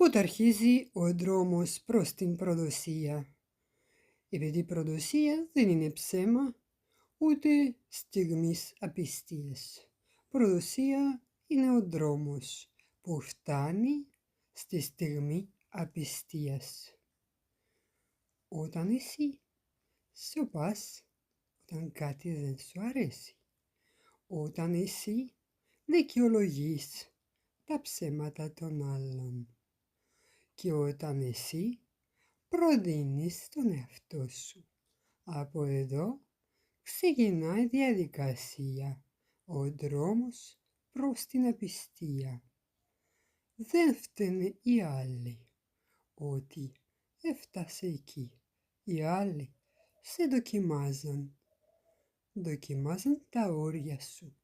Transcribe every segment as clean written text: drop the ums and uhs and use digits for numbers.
Πότε αρχίζει ο δρόμος προς την προδοσία. Επειδή η προδοσία δεν είναι ψέμα, ούτε στιγμής απιστίας. Προδοσία είναι ο δρόμος που φτάνει στη στιγμή απιστίας. Όταν εσύ σιωπάς, όταν κάτι δεν σου αρέσει. Όταν εσύ δικαιολογείς τα ψέματα των άλλων. Και όταν εσύ προδίνεις τον εαυτό σου. Από εδώ ξεκινάει η διαδικασία, ο δρόμος προς την απιστία. Δεν φταίνε οι άλλοι ότι έφτασε εκεί. Οι άλλοι σε δοκιμάζαν. Δοκιμάζαν τα όρια σου.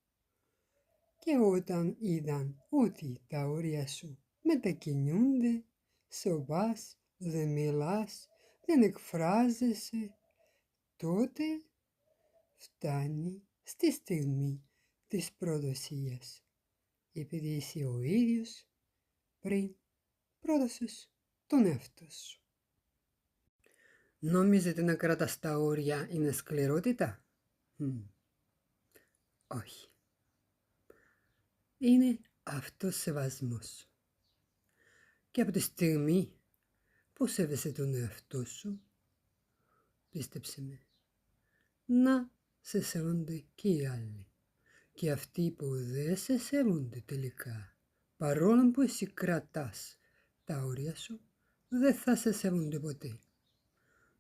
Και όταν είδαν ότι τα όρια σου μετακινούνται, σοβάς, δεν μιλάς, δεν εκφράζεσαι, τότε φτάνει στη στιγμή της προδοσίας. Επειδή εσύ ο ίδιος πριν πρόδωσες τον εαυτό σου. Νόμιζετε να κρατάς τα όρια είναι σκληρότητα? Όχι. Είναι αυτοσεβασμός. Και από τη στιγμή που σέβεσαι τον εαυτό σου, πίστεψε με, να σε σέβονται και οι άλλοι. Και αυτοί που δεν σε σέβονται τελικά, παρόλο που εσύ κρατάς τα όρια σου, δεν θα σε σέβονται ποτέ.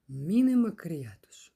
Μείνε μακριά τους.